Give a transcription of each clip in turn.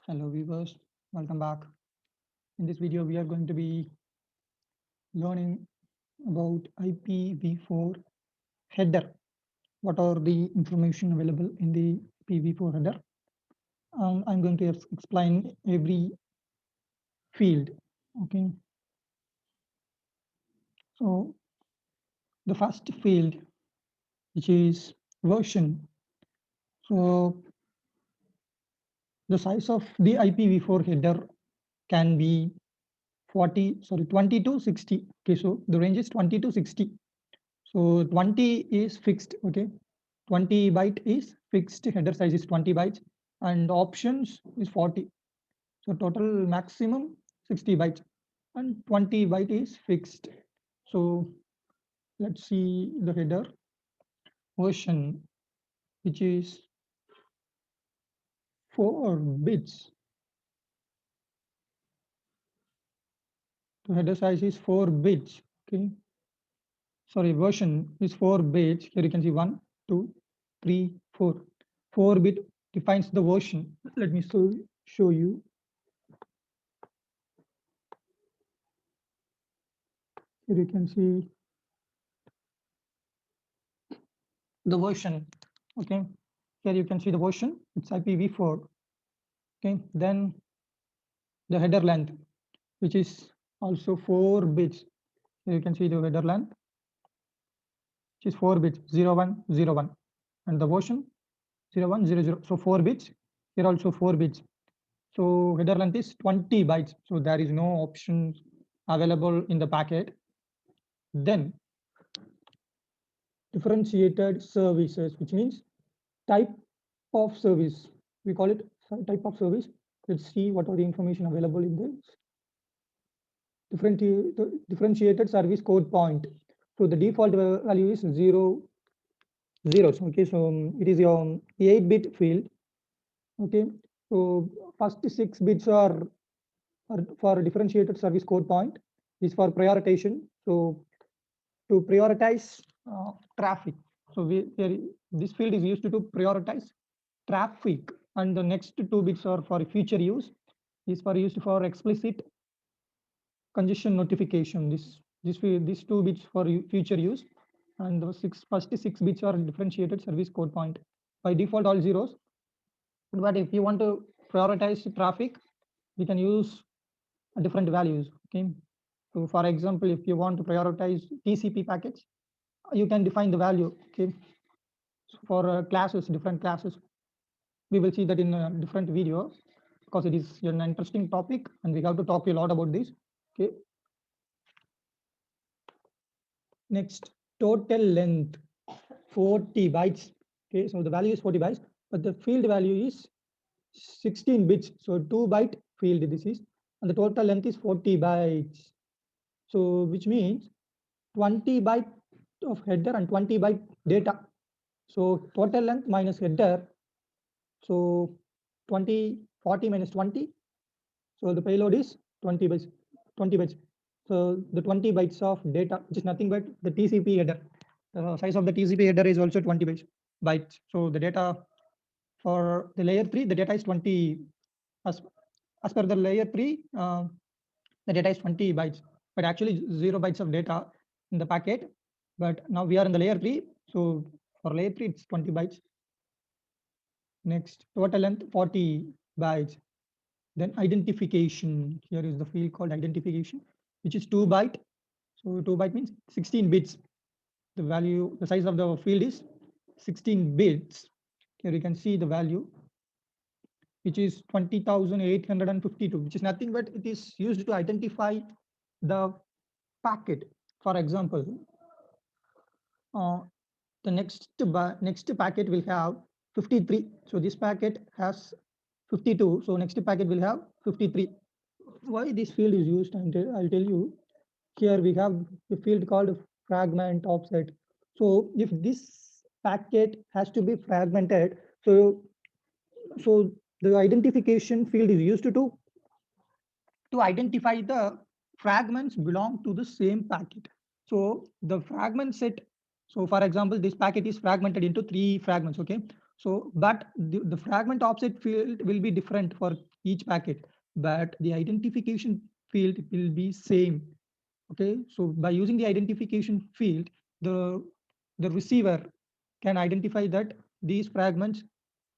Hello viewers, welcome back. In this video, we are going to be learning about IPv4 header. What are the information available in the IPv4 header? I'm going to explain every field. Okay, so the first field, which is version. So the size of the IPv4 header can be 20 to 60. Okay, so the range is 20 to 60. So 20 is fixed. Okay, 20 byte is fixed, header size is 20 bytes, and options is 40. So total maximum 60 bytes, and 20 byte is fixed. So let's see the header version, which is 4 bits. The header size is 4 bits. Okay, sorry, version is 4 bits. Here you can see 1, 2, 3, 4. 4-bit defines the version. Let me show you. Here you can see the version. Okay, here you can see the version, it's IPv4. Okay, then the header length, which is also 4 bits. Here you can see the header length, which is 4 bits, 0101, and the version 0100. So 4 bits, here also 4 bits. So header length is 20 bytes. So there is no option available in the packet. Then differentiated services, which means type of service. We call it type of service. Let's see what are the information available in this. Differentiated service code point. So the default value is 0, 0. Okay, so it is your 8-bit field. Okay, so first 6 bits are for differentiated service code point. Is for prioritization. So to prioritize traffic. So this field is used to prioritize traffic, and the next 2 bits are for future use. Is for used for explicit congestion notification. These 2 bits for future use, and the first 6 bits are differentiated service code point. By default, all zeros. But if you want to prioritize traffic, we can use different values. Okay. So for example, if you want to prioritize TCP packets, you can define the value. Okay. So for classes, different classes, we will see that in a different video, because it is an interesting topic and we have to talk a lot about this. Okay. Next, total length 40 bytes. Okay, so the value is 40 bytes, but the field value is 16 bits. So 2-byte field this is, and the total length is 40 bytes. So which means 20 byte of header and 20 byte data. So total length minus header. So 40 minus 20. So the payload is 20 bytes. 20 bytes. So the 20 bytes of data, which is nothing but the TCP header. The size of the TCP header is also 20 bytes. So the data for the layer 3, the data is 20. As per the layer 3, the data is 20 bytes, but actually 0 bytes of data in the packet. But now we are in the layer 3. So for layer 3, it's 20 bytes. Next, total length 40 bytes. Then identification. Here is the field called identification, which is 2 byte. So 2 byte means 16 bits. The value, the size of the field is 16 bits. Here you can see the value, which is 20,852, which is nothing but it is used to identify the packet. For example, the next packet will have 53. So this packet has 52. So next packet will have 53. Why this field is used? I'll tell you. Here we have a field called fragment offset. So if this packet has to be fragmented, so the identification field is used to identify the fragments belong to the same packet. So the fragment set. So for example, this packet is fragmented into 3 fragments. Okay. So, but the fragment offset field will be different for each packet, but the identification field will be same. Okay, so by using the identification field, the receiver can identify that these fragments,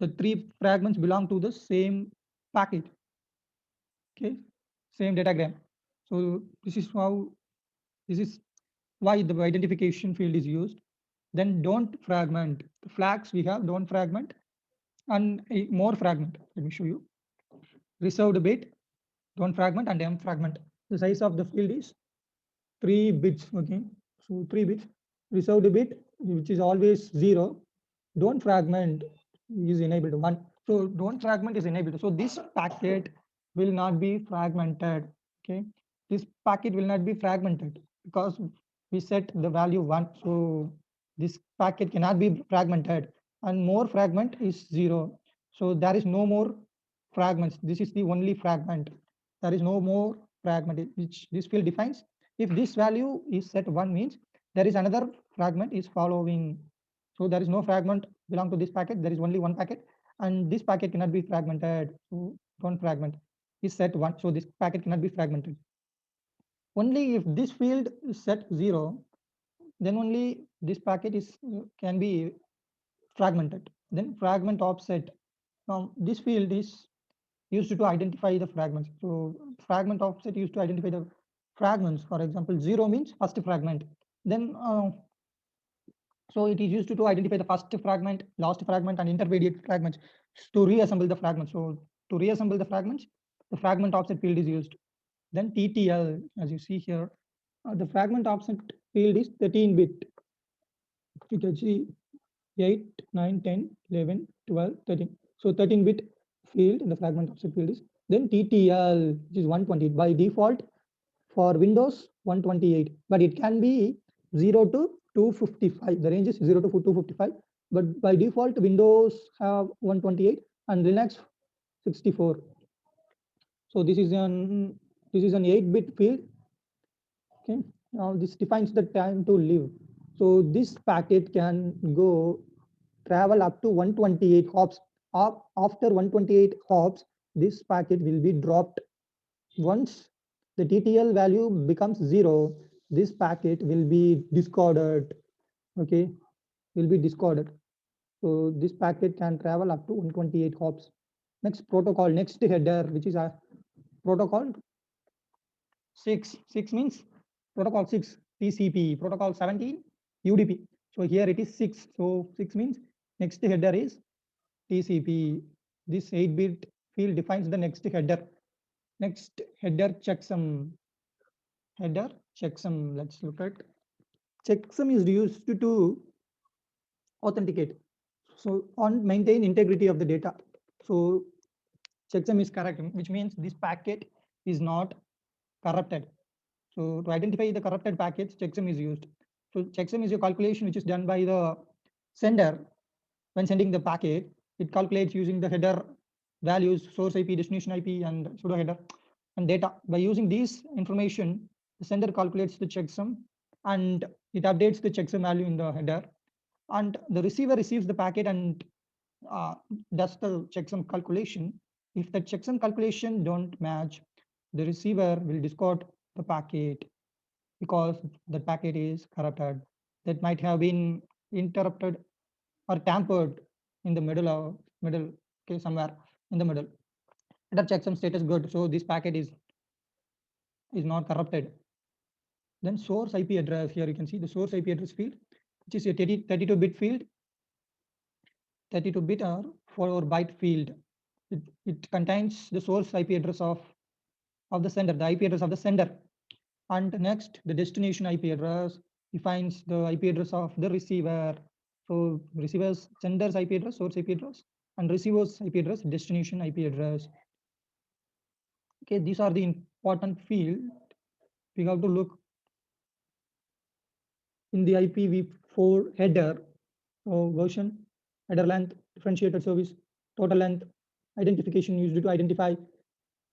the three fragments belong to the same packet. Okay, same datagram. So this is why the identification field is used. Then don't fragment. The flags we have don't fragment and a more fragment. Let me show you. Reserved bit, don't fragment and M fragment. The size of the field is 3 bits. Okay, so 3 bits. Reserved bit, which is always 0. Don't fragment is enabled 1. So don't fragment is enabled. So this packet will not be fragmented. Okay, this packet will not be fragmented because we set the value 1. So this packet cannot be fragmented, and more fragment is 0. So there is no more fragments. This is the only fragment. There is no more fragment which this field defines. If this value is set 1 means there is another fragment is following. So there is no fragment belong to this packet. There is only one packet, and this packet cannot be fragmented. So don't fragment is set 1. So this packet cannot be fragmented. Only if this field is set 0, then only this packet is can be fragmented. Then fragment offset. Now this field is used to identify the fragments. So fragment offset used to identify the fragments. For example, 0 means first fragment. Then so it is used to identify the first fragment, last fragment, and intermediate fragments to reassemble the fragments. So to reassemble the fragments, the fragment offset field is used. Then TTL, as you see here, the fragment offset field is 13-bit. You can see 8, 9, 10, 11, 12, 13. So 13-bit field in the fragment offset field is. Then TTL, which is 128. By default, for Windows 128, but it can be 0 to 255. The range is 0 to 255, but by default, Windows have 128 and Linux 64. So this is an 8-bit field. Okay, now this defines the time to live. So this packet can go travel up to 128 hops. After 128 hops, this packet will be dropped. Once the TTL value becomes 0, this packet will be discarded. Okay, will be discarded. So this packet can travel up to 128 hops. Next protocol, next header, which is a protocol 6. 6 means protocol 6 TCP, protocol 17 UDP. So here it is 6. So 6 means next header is TCP. This 8-bit field defines the next header. Next header checksum. Header checksum. Let's look at checksum is used to authenticate. So on maintain integrity of the data. So checksum is correct, which means this packet is not corrupted. So to identify the corrupted packets, checksum is used. So checksum is a calculation which is done by the sender when sending the packet. It calculates using the header values, source IP, destination IP, and pseudo header and data. By using these information, the sender calculates the checksum and it updates the checksum value in the header. And the receiver receives the packet and does the checksum calculation. If the checksum calculation don't match, the receiver will discard the packet because the packet is corrupted. That might have been interrupted or tampered in the middle, okay, somewhere in the middle. Header checksum status good, so this packet is not corrupted. Then source IP address, here you can see the source IP address field, which is a 32-bit field, 32-bit or 4-byte field. It contains the source IP address of the sender, the IP address of the sender. And next, the destination IP address defines the IP address of the receiver. So receiver's sender's IP address, source IP address, and receiver's IP address, destination IP address. Okay, these are the important field. We have to look in the IPv4 header. So version, header length, differentiated service, total length, identification used to identify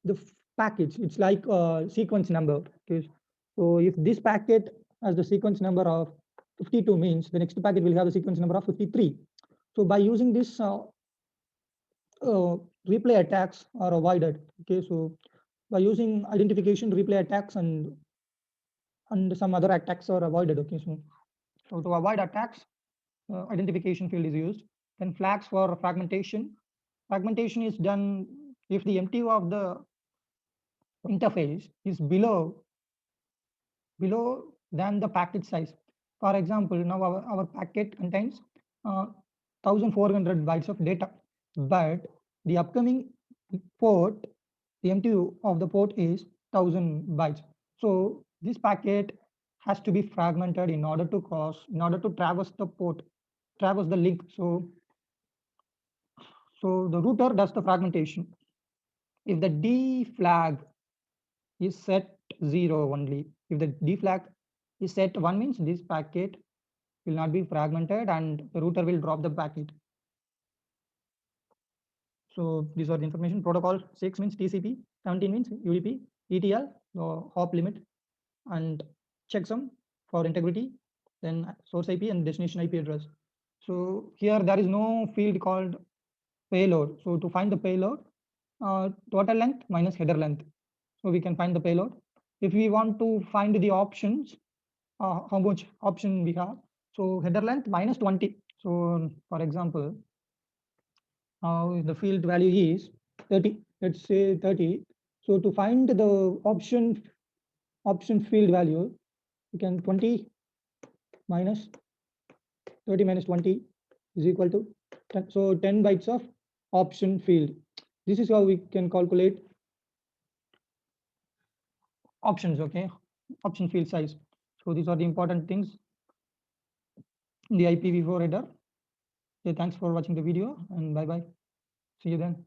the package. It's like a sequence number. Okay, so if this packet has the sequence number of 52 means the next packet will have a sequence number of 53. So by using this, replay attacks are avoided. Okay, so by using identification, replay attacks and some other attacks are avoided. Okay, so to avoid attacks, identification field is used. Then flags for fragmentation. Fragmentation is done if the MTU of the interface is below than the packet size. For example, now our packet contains 1400 bytes of data, but the upcoming port, the MTU of the port is 1000 bytes. So this packet has to be fragmented in order to traverse the port, traverse the link. So the router does the fragmentation. If the D flag is set 0 only, if the D flag is set 1 means this packet will not be fragmented and the router will drop the packet. So these are the information. Protocol 6 means TCP, 17 means UDP, ETL, the hop limit, and checksum for integrity, then source IP and destination IP address. So here there is no field called payload. So to find the payload, total length minus header length. So we can find the payload. If we want to find the options, how much option we have. So header length minus 20. So for example, the field value is 30. Let's say 30. So to find the option field value, we can 20 minus 30 minus 20 is equal to 10. So 10 bytes of option field. This is how we can calculate options. Okay, option field size. So these are the important things in the IPv4 header. Okay, thanks for watching the video and bye bye. See you then.